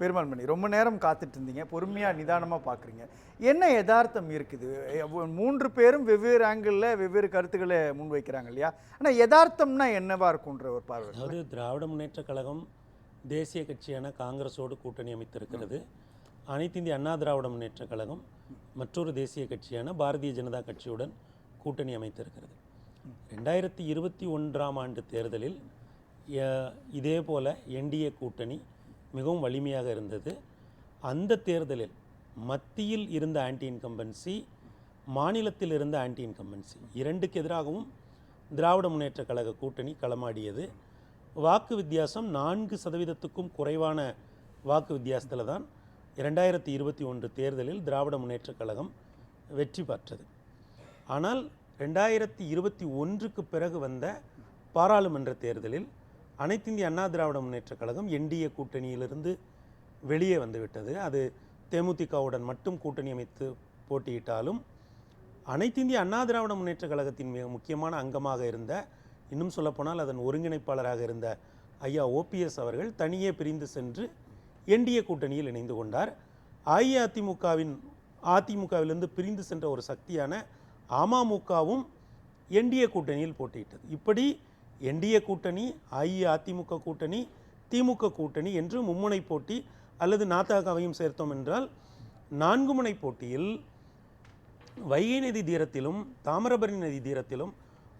பெருமாள் மணி ரொம்ப நேரம் காத்துட்டு இருந்தீங்க. பொறுமையா நிதானமா பார்க்குறீங்க. என்ன எதார்த்தம் இருக்குது? 3 பேரும் வெவ்வேறு ஆங்கிள்ல வெவ்வேறு கருத்துக்கள முன்வைக்கிறாங்க இல்லையா? ஆனா எதார்த்தம்னா என்னவா இருக்குன்ற ஒரு பார்வை. அதாவது திராவிட முன்னேற்றக் கழகம் தேசிய கட்சியான காங்கிரஸோடு கூட்டணி அமைத்திருக்கிறது. அனைத்து இந்திய அண்ணா திராவிட முன்னேற்றக் கழகம் மற்றொரு தேசிய கட்சியான பாரதிய ஜனதா கட்சியுடன் கூட்டணி அமைத்திருக்கிறது. 2021ஆம் ஆண்டு தேர்தலில் இதே போல என்டிஏ கூட்டணி மிகவும் வலிமையாக இருந்தது. அந்த தேர்தலில் மத்தியில் இருந்த ஆன்டி இன்கம்பன்சி, மாநிலத்தில் இருந்த ஆன்டி இன்கம்பன்சி இரண்டுக்கு எதிராகவும் திராவிட முன்னேற்றக் கழக கூட்டணி களமாடியது. வாக்கு வித்தியாசம் 4%க்கும் குறைவான வாக்கு வித்தியாசத்தில் தான் 2021 தேர்தலில் திராவிட முன்னேற்றக் கழகம் வெற்றி பெற்றது. ஆனால் 2021க்கு பிறகு வந்த பாராளுமன்ற தேர்தலில் அனைத்து இந்திய அண்ணா திராவிட முன்னேற்றக் கழகம் என்டிஏ கூட்டணியிலிருந்து வெளியே வந்துவிட்டது. அது தேமுதிகவுடன் மட்டும் கூட்டணி அமைத்து போட்டியிட்டாலும் அனைத்து இந்திய அண்ணா திராவிட முன்னேற்றக் கழகத்தின் மிக முக்கியமான அங்கமாக இருந்த, இன்னும் சொல்லப்போனால் அதன் ஒருங்கிணைப்பாளராக இருந்த ஐயா ஓபிஎஸ் அவர்கள் தனியே பிரிந்து சென்று என்டிஏ கூட்டணியில் இணைந்து கொண்டார். அதிமுகவிலிருந்து பிரிந்து சென்ற ஒரு சக்தியான அமமுகவும் என்டிஏ கூட்டணியில் போட்டியிட்டது. இப்படி என்டிஏ கூட்டணி, அஇஅதிமுக கூட்டணி, திமுக கூட்டணி என்று மும்முனை போட்டி, அல்லது நாதகவையும் சேர்த்தோம் என்றால் 4 முனை போட்டியில் வைகை நதி தீரத்திலும் தாமிரபரணி நதி தீரத்திலும்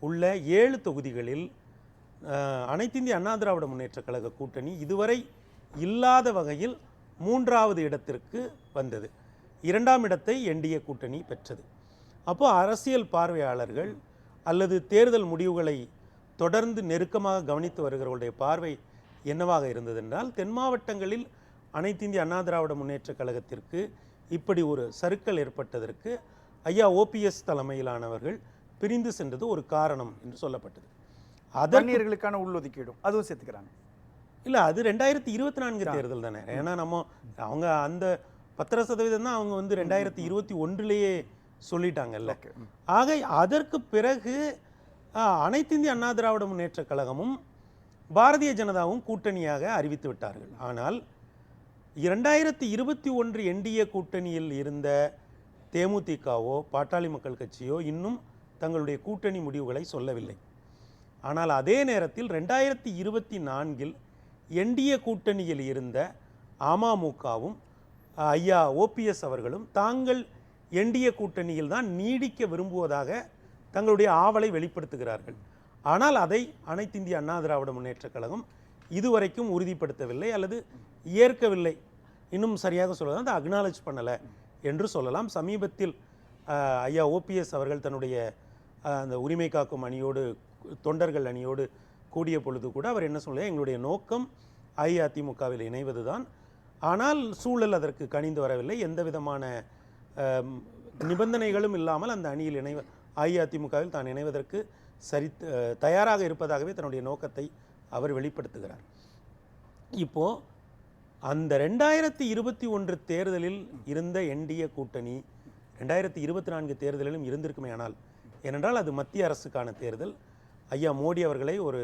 உள்ள 7 தொகுதிகளில் அனைத்து இந்திய அண்ணா திராவிட முன்னேற்றக் கழக கூட்டணி இதுவரை இல்லாத வகையில் 3வது இடத்திற்கு வந்தது. 2ஆம் இடத்தை என்டிஏ கூட்டணி பெற்றது. அப்போ அரசியல் பார்வையாளர்கள் அல்லது தேர்தல் முடிவுகளை தொடர்ந்து நெருக்கமாக கவனித்து வருகிறவர்களுடைய பார்வை என்னவாக இருந்ததென்றால், தென் மாவட்டங்களில் அனைத்து இந்திய அண்ணா திராவிட முன்னேற்றக் கழகத்திற்கு இப்படி ஒரு சறுக்கல் ஏற்பட்டதற்கு ஐயா ஓபிஎஸ் தலைமையிலானவர்கள் பிரிந்து சென்றது ஒரு காரணம் என்று சொல்லப்பட்டது. அதற்கான உள்ளொதுக்கீடும் அதுவும் சேர்த்துக்கிறாங்க. இல்லை, அது 2024 தேர்தல் தானே. ஏன்னா அவங்க அந்த 10% தான் அவங்க 2021லேயே சொல்லிட்டாங்கல்ல. ஆக அதற்கு பிறகு அனைத்து இந்திய அண்ணா திராவிட முன்னேற்றக் கழகமும் பாரதிய ஜனதாவும் கூட்டணியாக அறிவித்து விட்டார்கள். ஆனால் 2021 என்டிஏ கூட்டணியில் இருந்த தேமுதிகவோ பாட்டாளி மக்கள் கட்சியோ இன்னும் தங்களுடைய கூட்டணி முடிவுகளை சொல்லவில்லை. ஆனால் அதே நேரத்தில் 2024இல் என்டிஏ கூட்டணியில் இருந்த அமமுகவும் ஐயா ஓபிஎஸ் அவர்களும் தாங்கள் என்டிஏ கூட்டணியில் தான் நீடிக்க விரும்புவதாக தங்களுடைய ஆவலை வெளிப்படுத்துகிறார்கள். ஆனால் அதை அனைத்து இந்திய அண்ணா திராவிட முன்னேற்றக் கழகம் இதுவரைக்கும் உறுதிப்படுத்தவில்லை அல்லது ஏற்கவில்லை. இன்னும் சரியாக சொல்லலாம், அதை அக்னாலஜ் பண்ணலை என்று சொல்லலாம். சமீபத்தில் ஐயா ஓபிஎஸ் அவர்கள் தன்னுடைய அந்த உரிமை காக்கும் அணியோடு, தொண்டர்கள் அணியோடு கூடிய பொழுது கூட அவர் என்ன சொல்ல, எங்களுடைய நோக்கம் அஇஅதிமுகவில் இணைவது தான், ஆனால் சூழல் அதற்கு கனிந்து வரவில்லை, எந்த விதமான நிபந்தனைகளும் இல்லாமல் அந்த அணியில் அஇஅதிமுகவில் தான் இணைவதற்கு தயாராக இருப்பதாகவே தன்னுடைய நோக்கத்தை அவர் வெளிப்படுத்துகிறார். இப்போது அந்த 2021 தேர்தலில் இருந்த என்டிஏ கூட்டணி 2024 தேர்தலிலும் இருந்திருக்குமே. ஆனால் ஏனென்றால் அது மத்திய அரசுக்கான தேர்தல். ஐயா மோடி அவர்களை ஒரு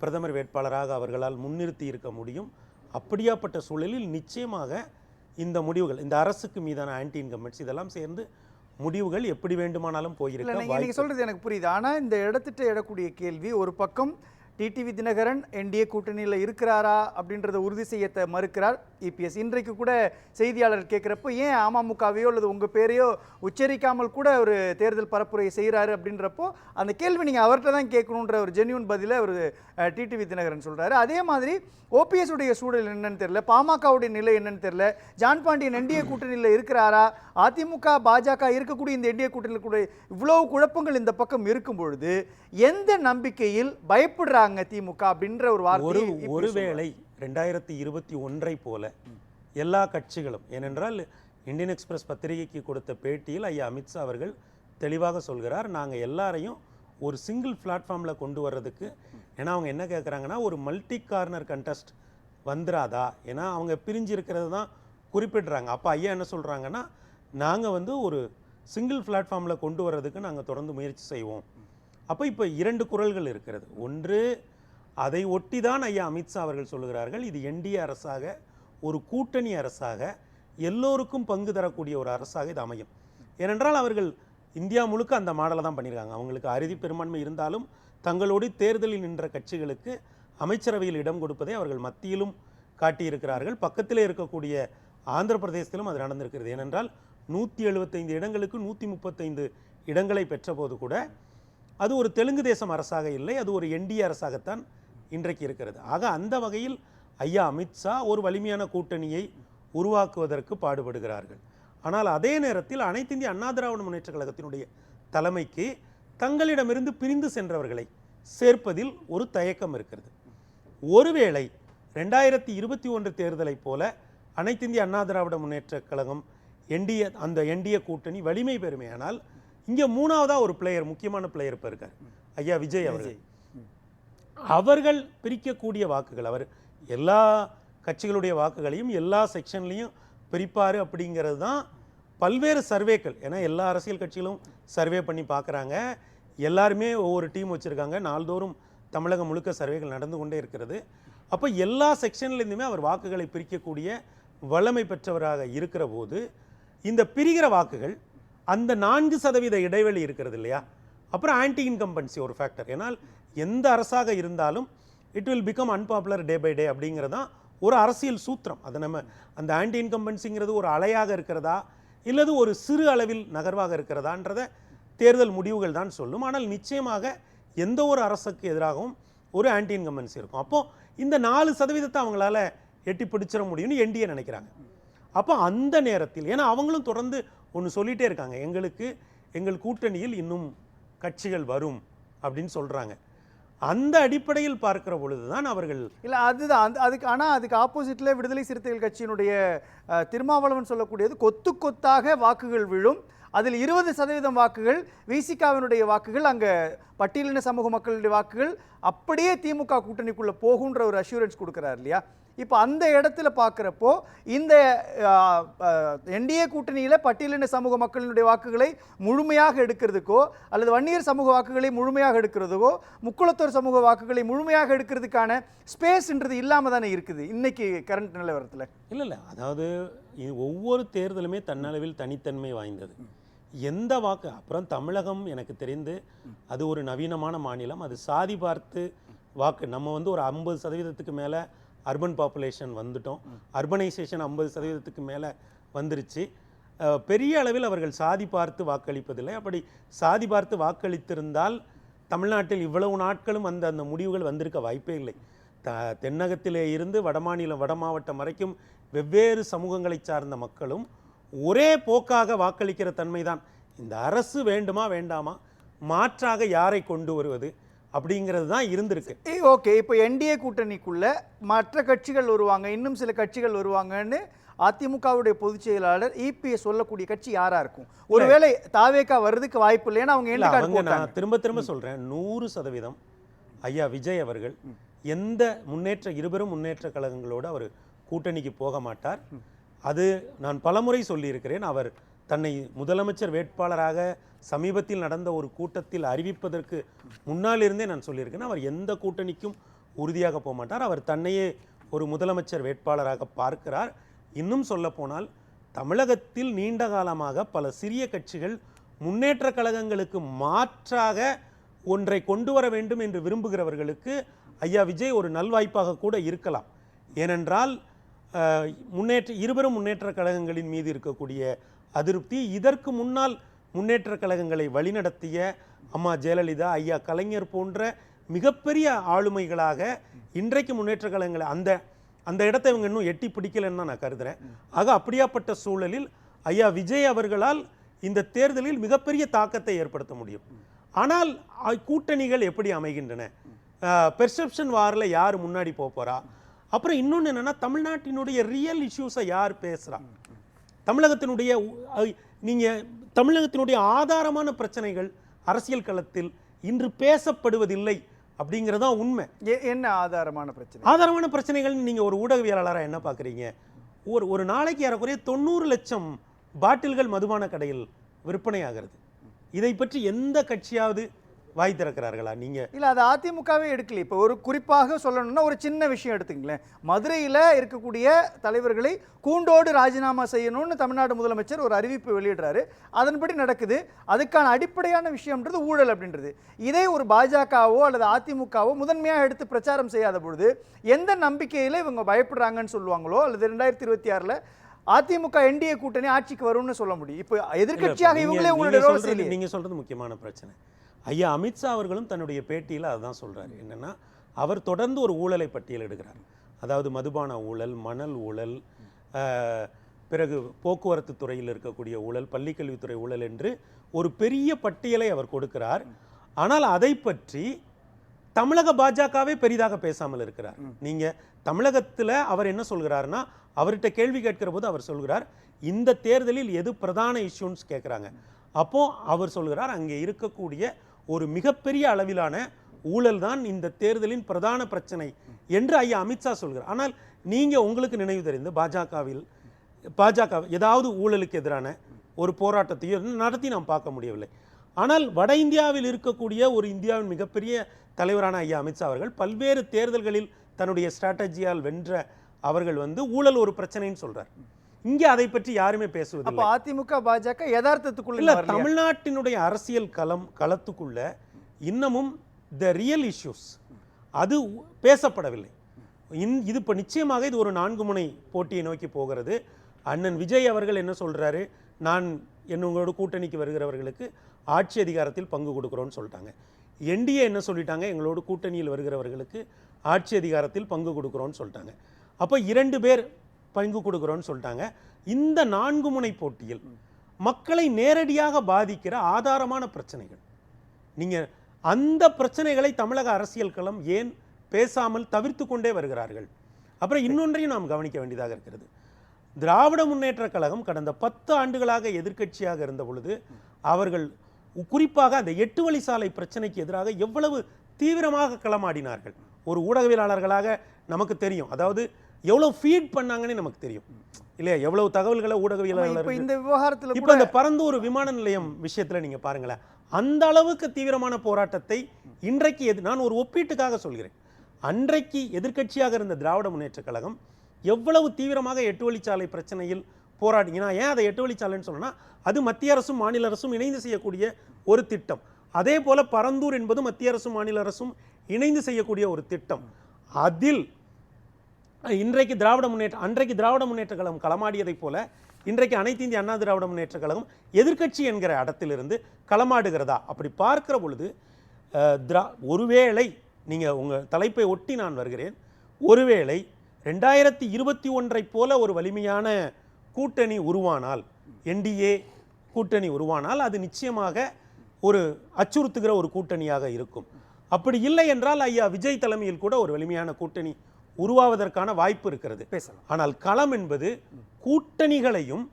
பிரதமர் வேட்பாளராக அவர்களால் முன்னிறுத்தி இருக்க முடியும். அப்படியாப்பட்ட சூழலில் நிச்சயமாக இந்த முடிவுகள், இந்த அரசுக்கு மீதான ஆன்டி இன்கம்பன்சி இதெல்லாம் சேர்ந்து முடிவுகள் எப்படி வேண்டுமானாலும் போயிருக்கலாம். நீங்கள் சொல்கிறது எனக்கு புரியுது. ஆனால் இந்த இடத்திட்ட எழக்கூடிய கேள்வி, ஒரு பக்கம் டிடிவி தினகரன் என்டிஏ கூட்டணியில் இருக்கிறாரா அப்படின்றத உறுதி செய்ய மறுக்கிறார் இபிஎஸ். இன்றைக்கு கூட செய்தியாளர் கேட்குறப்போ ஏன் அமமுகவையோ அல்லது உங்கள் பேரையோ உச்சரிக்காமல் கூட ஒரு தேர்தல் பரப்புரையை செய்கிறாரு அப்படின்றப்போ அந்த கேள்வி நீங்கள் அவர்கிட்ட தான் கேட்கணுன்ற ஒரு ஜென்யூன் பதிலை ஒரு டிடிவி தினகரன் சொல்கிறாரு. அதே மாதிரி ஓபிஎஸ் உடைய சூழல் என்னன்னு தெரியல, பாமகவுடைய நிலை என்னன்னு தெரியல, ஜான் பாண்டியன் என்டிஏ கூட்டணியில் இருக்கிறாரா, அதிமுக பாஜக இருக்கக்கூடிய இந்த என்டிஏ கூட்டணியில் கூட இவ்வளவு குழப்பங்கள் இந்த பக்கம் இருக்கும் பொழுது எந்த நம்பிக்கையில் பயப்படுறாங்க திமுக அப்படின்ற ஒரு வார்த்தை. ஒருவேளை 2021 போல எல்லா கட்சிகளும், ஏனென்றால் இந்தியன் எக்ஸ்பிரஸ் பத்திரிகைக்கு கொடுத்த பேட்டியில் ஐயா அமித்ஷா அவர்கள் தெளிவாக சொல்கிறார், நாங்கள் எல்லாரையும் ஒரு சிங்கிள் பிளாட்ஃபார்மில் கொண்டு வர்றதுக்கு. ஏன்னா அவங்க என்ன கேட்குறாங்கன்னா, ஒரு மல்டி கார்னர் கண்டெஸ்ட் வந்துடாதா, ஏன்னா அவங்க பிரிஞ்சு இருக்கிறது தான் குறிப்பிடுறாங்க. அப்போ ஐயா என்ன சொல்கிறாங்கன்னா, நாங்கள் ஒரு சிங்கிள் பிளாட்ஃபார்மில் கொண்டு வர்றதுக்கு நாங்கள் தொடர்ந்து முயற்சி செய்வோம். அப்போ இப்போ 2 குரல்கள் இருக்கிறது. ஒன்று, அதை ஒட்டி தான் ஐயா அமித்ஷா அவர்கள் சொல்லுகிறார்கள், இது என்டிஏ அரசாக ஒரு கூட்டணி அரசாக எல்லோருக்கும் பங்கு தரக்கூடிய ஒரு அரசாக இது அமையும். ஏனென்றால் அவர்கள் இந்தியா முழுக்க அந்த மாடலை தான் பண்ணியிருக்காங்க. அவங்களுக்கு அறுதி பெரும்பான்மை இருந்தாலும் தங்களோடு தேர்தலில் நின்ற கட்சிகளுக்கு அமைச்சரவையில் இடம் கொடுப்பதை அவர்கள் மத்தியிலும் காட்டியிருக்கிறார்கள். பக்கத்திலே இருக்கக்கூடிய ஆந்திர பிரதேசத்திலும் அது நடந்திருக்கிறது. ஏனென்றால் 175 இடங்களுக்கு 135 இடங்களை பெற்றபோது கூட அது ஒரு தெலுங்கு தேசம் அரசாக இல்லை, அது ஒரு என்டிஏ அரசாகத்தான் இன்றைக்கு இருக்கிறது. ஆக அந்த வகையில் ஐயா அமித்ஷா ஒரு வலிமையான கூட்டணியை உருவாக்குவதற்கு பாடுபடுகிறார்கள். ஆனால் அதே நேரத்தில் அனைத்து இந்திய அண்ணா திராவிட முன்னேற்ற கழகத்தினுடைய தலைமைக்கு தங்களிடமிருந்து பிரிந்து சென்றவர்களை சேர்ப்பதில் ஒரு தயக்கம் இருக்கிறது. ஒருவேளை 2021 தேர்தலை போல அனைத்து இந்திய அண்ணா திராவிட முன்னேற்ற கழகம் என்டிஏ கூட்டணி வலிமை பெறுமையானால் இங்கே மூணாவதா ஒரு பிளேயர், முக்கியமான பிளேயர் இப்போ இருக்கார், ஐயா விஜய் அவர்கள். அவர்கள் பிரிக்கக்கூடிய வாக்குகள், அவர் எல்லா கட்சிகளுடைய வாக்குகளையும் எல்லா செக்ஷன்லையும் பிரிப்பார் அப்படிங்கிறது தான் பல்வேறு சர்வேக்கள். ஏன்னா எல்லா அரசியல் கட்சிகளும் சர்வே பண்ணி பார்க்குறாங்க, எல்லாருமே ஒவ்வொரு டீம் வச்சுருக்காங்க, நாள்தோறும் தமிழகம் முழுக்க சர்வேகள் நடந்து கொண்டே இருக்கிறது. அப்போ எல்லா செக்ஷன்லேருந்துமே அவர் வாக்குகளை பிரிக்கக்கூடிய வல்லமை பெற்றவராக இருக்கிற போது இந்த பிரிகிற வாக்குகள் அந்த 4% இடைவெளி இருக்கிறது இல்லையா, அப்புறம் ஆன்டி இன்கம்பன்சி ஒரு ஃபேக்டர். ஏன்னால் எந்த அரசாக இருந்தாலும் it will become unpopular day by day அப்படிங்கிறது தான் ஒரு அரசியல் சூத்திரம். அதை நம்ம அந்த ஆன்டி இன்கம்பன்சிங்கிறது ஒரு அலையாக இருக்கிறதா இல்லது ஒரு சிறு அளவில் நகர்வாக இருக்கிறதான்றதை தேர்தல் முடிவுகள் தான் சொல்லும். ஆனால் நிச்சயமாக எந்த ஒரு அரசுக்கு எதிராகவும் ஒரு ஆன்டி இன்கம்பன்சி இருக்கும். அப்போது இந்த 4% அவங்களால எட்டி பிடிச்சிட முடியும்னு என்டிஏ நினைக்கிறாங்க. அப்போ அந்த நேரத்தில், ஏன்னா அவங்களும் தொடர்ந்து ஒன்று சொல்லிகிட்டே இருக்காங்க, எங்கள் கூட்டணியில் இன்னும் கட்சிகள் வரும் அப்படின்னு சொல்கிறாங்க. அந்த அடிப்படையில் பார்க்கிற பொழுது தான் அவர்கள் இல்லை அதுதான் அதுக்கு ஆப்போசிட்டில் விடுதலை சிறுத்தைகள் கட்சியினுடைய திருமாவளவன் சொல்லக்கூடியது கொத்து கொத்தாக வாக்குகள் விழும், அதில் 20% வாக்குகள் விசிகாவினுடைய வாக்குகள், அங்கே பட்டியலின சமூக மக்களுடைய வாக்குகள் அப்படியே திமுக கூட்டணிக்குள்ளே போகுன்ற ஒரு அஷூரன்ஸ் கொடுக்குறாரு இல்லையா. இப்போ அந்த இடத்துல பார்க்குறப்போ இந்த என்டிஏ கூட்டணியில் பட்டியலின சமூக மக்களினுடைய வாக்குகளை முழுமையாக எடுக்கிறதுக்கோ அல்லது வன்னியர் சமூக வாக்குகளை முழுமையாக எடுக்கிறதுக்கோ முக்குளத்தோர் சமூக வாக்குகளை முழுமையாக எடுக்கிறதுக்கான ஸ்பேஸ்ன்றது இல்லாமல் தானே இருக்குது இன்னைக்கு கரண்ட் நிலவரத்தில். இல்லை, அதாவது ஒவ்வொரு தேர்தலுமே தன்னளவில் தனித்தன்மை வாய்ந்தது. எந்த வாக்கு, அப்புறம் தமிழகம் எனக்கு தெரிந்து அது ஒரு நவீனமான மாநிலம், அது சாதி பார்த்து வாக்கு, நம்ம ஒரு 50% மேலே அர்பன் பாப்புலேஷன் வந்துட்டோம், அர்பனைசேஷன் 50% மேலே வந்துருச்சு. பெரிய அளவில் அவர்கள் சாதி பார்த்து வாக்களிப்பதில்லை. அப்படி சாதி பார்த்து வாக்களித்திருந்தால் தமிழ்நாட்டில் இவ்வளவு நாட்களும் அந்த முடிவுகள் வந்திருக்க வாய்ப்பே இல்லை. தென்னகத்திலே இருந்து வட மாவட்டம் வரைக்கும் வெவ்வேறு சமூகங்களை சார்ந்த மக்களும் ஒரே போக்காக வாக்களிக்கிற தன்மைதான். இந்த அரசு வேண்டுமா வேண்டாமா, மாற்றாக யாரை கொண்டு வருவது அப்படிங்கிறது தான் இருந்திருக்கு. ஓகே, இப்போ என்டிஏ கூட்டணிக்குள்ள மற்ற கட்சிகள் வருவாங்க, இன்னும் சில கட்சிகள் வருவாங்கன்னு அதிமுகவுடைய பொதுச் செயலாளர் இபிஎஸ் சொல்லக்கூடிய கட்சி யாரா இருக்கும்? ஒருவேளை தாவேகா வர்றதுக்கு வாய்ப்பு இல்லை, ஏன்னா அவங்க நான் திரும்ப சொல்றேன், 100% ஐயா விஜய் அவர்கள் எந்த இருவரும் முன்னேற்ற கழகங்களோடு அவர் கூட்டணிக்கு போக மாட்டார். அது நான் பலமுறை சொல்லியிருக்கிறேன். அவர் தன்னை முதலமைச்சர் வேட்பாளராக சமீபத்தில் நடந்த ஒரு கூட்டத்தில் அறிவிப்பதற்கு முன்னால் இருந்தே நான் சொல்லியிருக்கேன், அவர் எந்த கூட்டணிக்கும் உறுதியாக போக மாட்டார். அவர் தன்னையே ஒரு முதலமைச்சர் வேட்பாளராக பார்க்கிறார். இன்னும் சொல்ல போனால் தமிழகத்தில் நீண்ட காலமாக பல சிறிய கட்சிகள் முன்னேற்ற கழகங்களுக்கு மாற்றாக ஒன்றை கொண்டு வர வேண்டும் என்று விரும்புகிறவர்களுக்கு ஐயா விஜய் ஒரு நல்வாய்ப்பாக கூட இருக்கலாம். ஏனென்றால் இருவரும் முன்னேற்ற கழகங்களின் மீது இருக்கக்கூடிய அதிருப்தி, இதற்கு முன்னால் முன்னேற்ற கழகங்களை வழிநடத்திய அம்மா ஜெயலலிதா, ஐயா கலைஞர் போன்ற மிகப்பெரிய ஆளுமைகளாக இன்றைக்கு முன்னேற்ற கழகங்களை அந்த இடத்தை இவங்க இன்னும் எட்டி பிடிக்கலன்னு தான் நான் கருதுகிறேன். ஆக அப்படியாப்பட்ட சூழலில் ஐயா விஜய் அவர்களால் இந்த தேர்தலில் மிகப்பெரிய தாக்கத்தை ஏற்படுத்த முடியும். ஆனால் கூட்டணிகள் எப்படி அமைகின்றன, பெர்செப்ஷன் வாரில் யார் முன்னாடி போகிறா, அப்புறம் இன்னொன்று என்னென்னா தமிழ்நாட்டினுடைய ரியல் இஷ்யூஸை யார் பேசுகிறா, தமிழகத்தினுடைய ஆதாரமான பிரச்சனைகள் அரசியல் களத்தில் இன்று பேசப்படுவதில்லை அப்படிங்கிறதா உண்மை. என்ன ஆதாரமான பிரச்சனை? ஆதாரமான பிரச்சனைகள் நீங்கள் ஒரு ஊடகவியலாளராக என்ன பார்க்குறீங்க? ஒரு நாளைக்கு ஏறக்குறைய 90 லட்சம் பாட்டில்கள் மதுபான கடையில் விற்பனை ஆகிறது. இதை பற்றி எந்த கட்சியாவது வாய் திறக்கிறார்களா? நீங்க இல்ல அது அதிமுகவே எடுக்கல. இப்போ ஒரு குறிப்பாக சொல்லணும்னா ஒரு சின்ன விஷயம் எடுத்துங்களேன். மதுரையில இருக்கக்கூடிய தலைவர்களை கூண்டோடு ராஜினாமா செய்யணும்னு தமிழ்நாடு முதலமைச்சர் ஒரு அறிவிப்பு வெளியிடுறாரு. அதன்படி நடக்குது. அதுக்கான அடிப்படையான விஷயம்ன்றது ஊழல் அப்படின்றது. இதே ஒரு பாஜகவோ அல்லது அதிமுகவோ முதன்மையாக எடுத்து பிரச்சாரம் செய்யாத பொழுது எந்த நம்பிக்கையில இவங்க பயப்படுறாங்கன்னு சொல்லுவாங்களோ, அல்லது 2026ல அதிமுக என்டிஏ கூட்டணி ஆட்சிக்கு வரும்னு சொல்ல முடியும். இப்போ எதிர்க்கட்சியாக இவங்களே உங்களுடைய ரோல் செய்யல. நீங்க சொல்றது முக்கியமான பிரச்சனை. ஐயா அமித்ஷா அவர்களும் தன்னுடைய பேட்டியில் அதுதான் சொல்றாரு. என்னன்னா, அவர் தொடர்ந்து ஒரு ஊழலை பட்டியலிடுகிறார். அதாவது மதுபான ஊழல், மணல் ஊழல், பிறகு போக்குவரத்து துறையில் இருக்கக்கூடிய ஊழல், பள்ளிக்கல்வித்துறை ஊழல் என்று ஒரு பெரிய பட்டியலை அவர் கொடுக்கிறார். ஆனால் அதை பற்றி தமிழக பாஜகவே பெரிதாக பேசாமல் இருக்கிறார். நீங்க தமிழகத்தில் அவர் என்ன சொல்கிறாருன்னா, அவர்கிட்ட கேள்வி கேட்கிற போது அவர் சொல்கிறார், இந்த தேர்தலில் எது பிரதான இஷ்யூன்னு கேட்குறாங்க. அப்போ அவர் சொல்கிறார், அங்கே இருக்கக்கூடிய ஒரு மிகப்பெரிய அளவிலான ஊழல் தான் இந்த தேர்தலின் பிரதான பிரச்சனை என்று ஐயா அமித்ஷா சொல்கிறார். ஆனால் நீங்க உங்களுக்கு நினைவு தெரிந்து பாஜக ஏதாவது ஊழலுக்கு எதிரான ஒரு போராட்டத்தையோ நடத்தி நாம் பார்க்க முடியவில்லை. ஆனால் வட இந்தியாவில் இருக்கக்கூடிய ஒரு இந்தியாவின் மிகப்பெரிய தலைவரான ஐயா அமித்ஷா அவர்கள் பல்வேறு தேர்தல்களில் தன்னுடைய ஸ்ட்ராட்டஜியால் வென்ற அவர்கள் ஊழல் ஒரு பிரச்சனைன்னு சொல்றார். இங்கே அதை பற்றி யாருமே பேசுவதில்லை. அப்ப அதிமுக பாஜக யதார்த்தத்துக்குள்ள இல்ல, தமிழ்நாட்டினுடைய அரசியல் களத்துக்குள்ள இன்னமும் த ரியல் இஷ்யூஸ் அது பேசப்படவில்லை. இது இப்போ நிச்சயமாக இது ஒரு 4 முனை போட்டியை நோக்கி போகிறது. அண்ணன் விஜய் அவர்கள் என்ன சொல்றாரு, நான் என்னோட கூட்டணிக்கு வருகிறவர்களுக்கு ஆட்சி அதிகாரத்தில் பங்கு கொடுக்குறோன்னு சொல்லிட்டாங்க. என்டிஏ என்ன சொல்லிட்டாங்க, எங்களோட கூட்டணியில் வருகிறவர்களுக்கு ஆட்சி அதிகாரத்தில் பங்கு கொடுக்குறோன்னு சொல்லிட்டாங்க. அப்போ 2 பேர் பங்கு கொடுக்குறோன்னு சொல்லிட்டாங்க. இந்த 4 முனை போட்டியில் மக்களை நேரடியாக பாதிக்கிற ஆதாரமான பிரச்சனைகள், நீங்க அந்த பிரச்சனைகளை தமிழக அரசியல் களம் ஏன் பேசாமல் தவிர்த்து கொண்டே வருகிறார்கள்? அப்புறம் இன்னொன்றையும் நாம் கவனிக்க வேண்டியதாக இருக்கிறது. திராவிட முன்னேற்ற கழகம் கடந்த 10 ஆண்டுகளாக எதிர்க்கட்சியாக இருந்த பொழுது அவர்கள் குறிப்பாக அந்த 8 வழிச்சாலை பிரச்சனைக்கு எதிராக எவ்வளவு தீவிரமாக களமாடினார்கள். ஒரு ஊடகவியலாளர்களாக நமக்கு தெரியும். அதாவது எவ்வளவு ஃபீட் பண்ணாங்கன்னு நமக்கு தெரியும் இல்லையா? எவ்வளவு தகவல்களை ஊடகவியலாளர்கள் இந்த விவகாரத்தில் இப்போ இந்த பரந்தூர் விமான நிலையம் விஷயத்தில் நீங்க பாருங்களேன், அந்த அளவுக்கு தீவிரமான போராட்டத்தை இன்றைக்கு நான் ஒரு ஒப்பீட்டுக்காக சொல்கிறேன். அன்றைக்கு எதிர்க்கட்சியாக இருந்த திராவிட முன்னேற்ற கழகம் எவ்வளவு தீவிரமாக 8 வழிச்சாலை பிரச்சனையில் போராடினா, ஏன் அதை 8 வழிச்சாலைன்னு சொன்னா, அது மத்திய அரசும் மாநில அரசும் இணைந்து செய்யக்கூடிய ஒரு திட்டம். அதே போல பரந்தூர் என்பது மத்திய அரசும் மாநில அரசும் இணைந்து செய்யக்கூடிய ஒரு திட்டம். அதில் அன்றைக்கு திராவிட முன்னேற்ற கழகம் களமாடியதைப் போல இன்றைக்கு அனைத்து இந்திய அண்ணா திராவிட முன்னேற்ற கழகம் எதிர்க்கட்சி என்கிற இடத்திலிருந்து களமாடுகிறதா? அப்படி பார்க்கிற பொழுது ஒருவேளை நீங்க உங்க தலைப்பை ஒட்டி நான் வருகிறேன், ஒருவேளை 2021 போல ஒரு வலிமையான கூட்டணி உருவானால், என்டிஏ கூட்டணி உருவானால், அது நிச்சயமாக ஒரு அச்சுறுத்துகிற ஒரு கூட்டணியாக இருக்கும். அப்படி இல்லை என்றால் ஐயா விஜய் தலைமையில் கூட ஒரு வலிமையான கூட்டணி உருவாவதற்கான வாய்ப்பு இருக்கிறது. ஆனால் களம் என்பது கூட்டணிகளையும்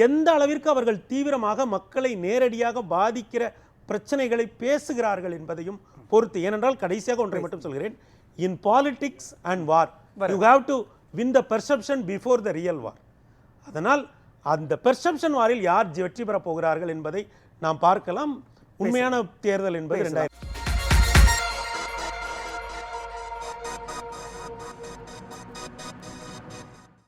எந்த அளவிற்கு அவர்கள் தீவிரமாக மக்களை நேரடியாக பாதிக்கிற பிரச்சனைகளை பேசுகிறார்கள் என்பதையும் பொறுத்து. ஏனென்றால் கடைசியாக ஒன்றை மட்டும் சொல்கிறேன், in politics and war you have to win the perception before the real war. அதனால் அந்த பெர்செப்ஷன் வாரில் யார் வெற்றி பெறப் போகிறார்கள் என்பதை நாம் பார்க்கலாம். உண்மையான தேர்தல் என்பது 2000